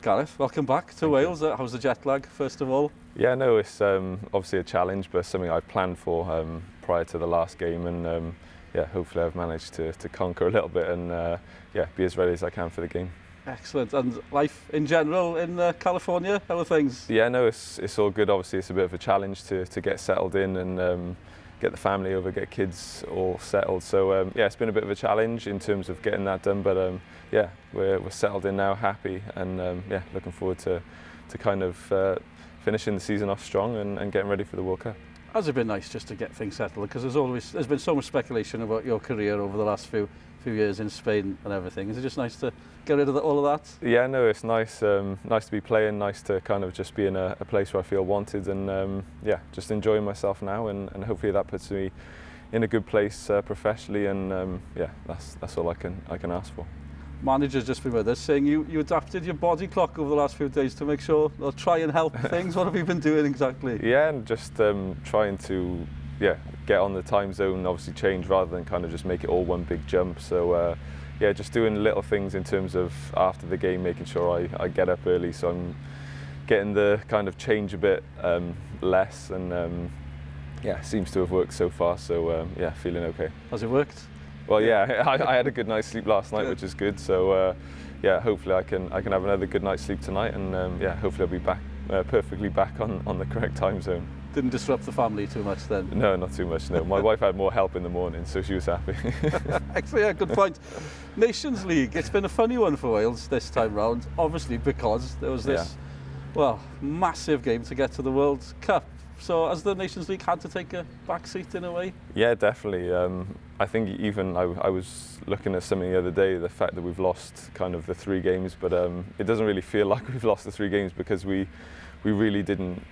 Gareth, welcome back to Wales. How's the jet lag, first of all? Yeah, no, it's obviously a challenge, but something I planned for prior to the last game, and yeah, hopefully I've managed to conquer a little bit and yeah, be as ready as I can for the game. Excellent. And life in general in California, how are things? Yeah, no, it's all good. Obviously, it's a bit of a challenge to get settled in and get the family over, get kids all settled. So yeah, it's been a bit of a challenge in terms of getting that done, but yeah, we're settled in now, happy, and yeah, looking forward to kind of finishing the season off strong and getting ready for the World Cup. Has it been nice just to get things settled? Because there's been so much speculation about your career over the last few years in Spain and everything. Is it just nice to get rid of all of that? Yeah, no, it's nice. Nice to be playing. Nice to kind of just be in a place where I feel wanted, and yeah, just enjoying myself now. And hopefully that puts me in a good place professionally. And yeah, that's all I can ask for. Manager's just been with us saying you adapted your body clock over the last few days to make sure or try and help things. What have you been doing exactly? Yeah, and just trying to get on the time zone, obviously change rather than kind of just make it all one big jump. So yeah, just doing little things in terms of after the game, making sure I get up early, so I'm getting the kind of change a bit less, and yeah, seems to have worked so far. So yeah, feeling okay. Has it worked? Well, yeah, I had a good night's sleep last night, which is good. So yeah, hopefully I can have another good night's sleep tonight, and yeah, hopefully I'll be back perfectly back on the correct time zone. Didn't disrupt the family too much then? No, not too much, no. My wife had more help in the morning, so she was happy. Actually, yeah, good point. Nations League, it's been a funny one for Wales this time round, obviously because there was this, well, massive game to get to the World Cup. So has the Nations League had to take a back seat in a way? Yeah, definitely. I think even I was looking at something the other day, the fact that we've lost kind of the 3 games, but it doesn't really feel like we've lost the 3 games because we really didn't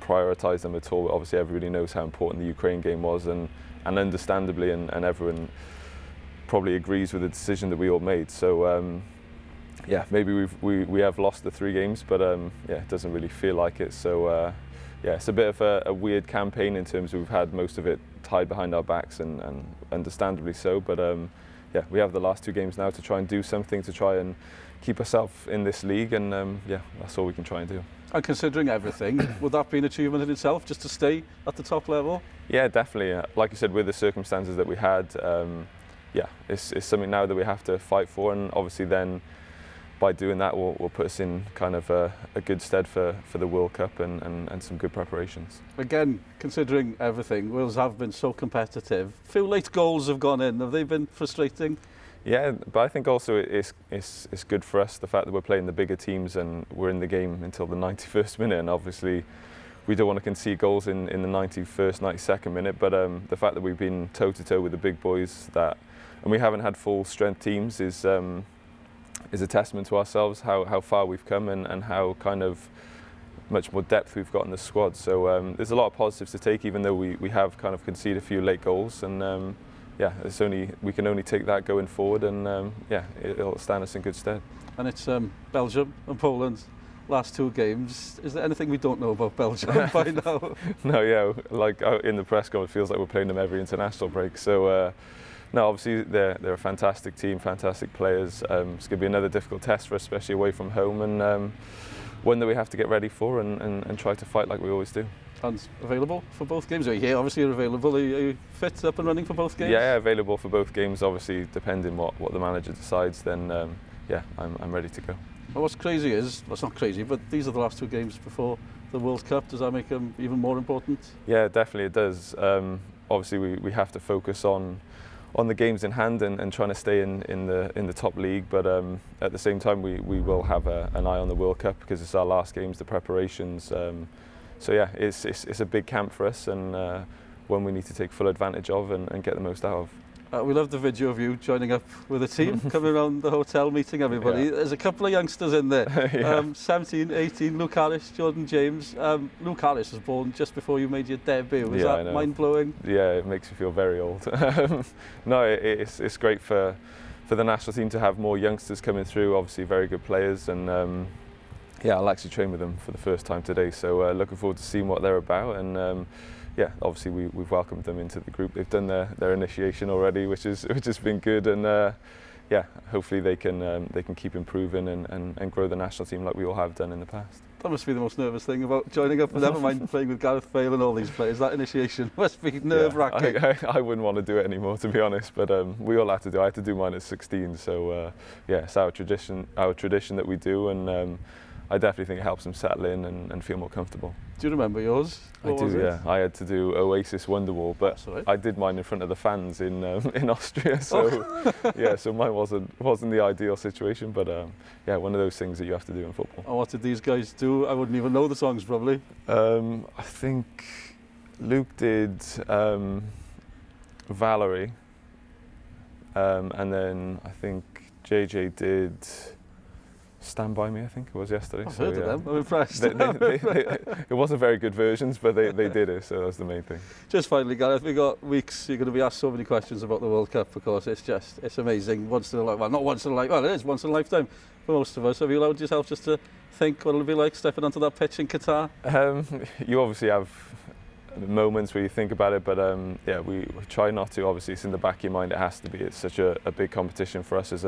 prioritise them at all. Obviously everybody knows how important the Ukraine game was, and understandably, and everyone probably agrees with the decision that we all made. So yeah, maybe we have lost the 3 games, but yeah, it doesn't really feel like it. So yeah, it's a bit of a weird campaign in terms of we've had most of it tied behind our backs, and understandably so. But yeah, we have the last 2 games now to try and do something to try and keep ourselves in this league, and yeah, that's all we can try and do. And considering everything, would that be an achievement in itself, just to stay at the top level? Yeah, definitely. Like you said, with the circumstances that we had, yeah, it's something now that we have to fight for, and obviously then by doing that will put us in kind of a good stead for the World Cup and some good preparations. Again, considering everything, Wales have been so competitive. A few late goals have gone in. Have they been frustrating? Yeah, but I think also it's good for us, the fact that we're playing the bigger teams and we're in the game until the 91st minute, and obviously we don't want to concede goals in the 91st, 92nd minute, but the fact that we've been toe-to-toe with the big boys, and we haven't had full strength teams, is a testament to ourselves, how far we've come, and how kind of much more depth we've got in the squad. So there's a lot of positives to take, even though we have kind of conceded a few late goals, and yeah, we can only take that going forward, and yeah, it'll stand us in good stead. And it's Belgium and Poland, last 2 games. Is there anything we don't know about Belgium by now? No, yeah, like in the press conference, it feels like we're playing them every international break. So no, obviously they're a fantastic team, fantastic players. It's going to be another difficult test for us, especially away from home, and one that we have to get ready for and try to fight like we always do. And available for both games? Yeah, obviously you're available. Are you fit, up and running for both games? Yeah, available for both games. Obviously, depending what the manager decides, then yeah, I'm ready to go. Well, what's crazy is, well, it's not crazy, but these are the last 2 games before the World Cup. Does that make them even more important? Yeah, definitely it does. Obviously, we have to focus on the games in hand and trying to stay in the top league, but at the same time we will have an eye on the World Cup because it's our last games, the preparations. So yeah, it's a big camp for us, and one we need to take full advantage of and get the most out of. We love the video of you joining up with a team, coming around the hotel, meeting everybody. Yeah. There's a couple of youngsters in there, yeah. 17, 18, Luke Harris, Jordan James. Luke Harris was born just before you made your debut. Was that mind-blowing? Yeah, it makes me feel very old. No, it's great for the national team to have more youngsters coming through, obviously very good players, and yeah, I'll actually train with them for the first time today, so looking forward to seeing what they're about, and yeah, obviously we've welcomed them into the group. They've done their initiation already, which has been good, and yeah, hopefully they can keep improving and grow the national team like we all have done in the past. That must be the most nervous thing about joining up, but never mind playing with Gareth Bale and all these players. That initiation must be nerve-wracking. Yeah, I wouldn't want to do it anymore, to be honest, but we all had to do. I had to do mine at 16, so yeah, it's our tradition that we do, and I definitely think it helps them settle in and feel more comfortable. Do you remember yours? What was it? Yeah. I had to do Oasis Wonderwall, but right. I did mine in front of the fans in Austria, so yeah, so mine wasn't the ideal situation, but yeah, one of those things that you have to do in football. And what did these guys do? I wouldn't even know the songs probably. I think Luke did Valerie, and then I think JJ did Stand By Me, I think it was yesterday. I've heard of them, I'm impressed. It wasn't very good versions, but they did it, so that's the main thing. Just finally, Gareth, we've got weeks, you're going to be asked so many questions about the World Cup, of course. It's amazing, once in a lifetime, well, not once in a lifetime, well, it is once in a lifetime for most of us. Have you allowed yourself just to think what it'll be like stepping onto that pitch in Qatar? You obviously have moments where you think about it, but yeah, we try not to. Obviously, it's in the back of your mind, it has to be. It's such a big competition for us as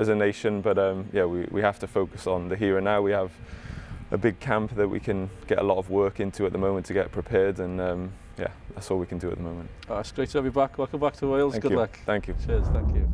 a nation, but yeah, we have to focus on the here and now. We have a big camp that we can get a lot of work into at the moment to get prepared, and yeah, that's all we can do at the moment. It's great to have you back. Welcome back to Wales. Good luck. Thank you. Cheers, thank you.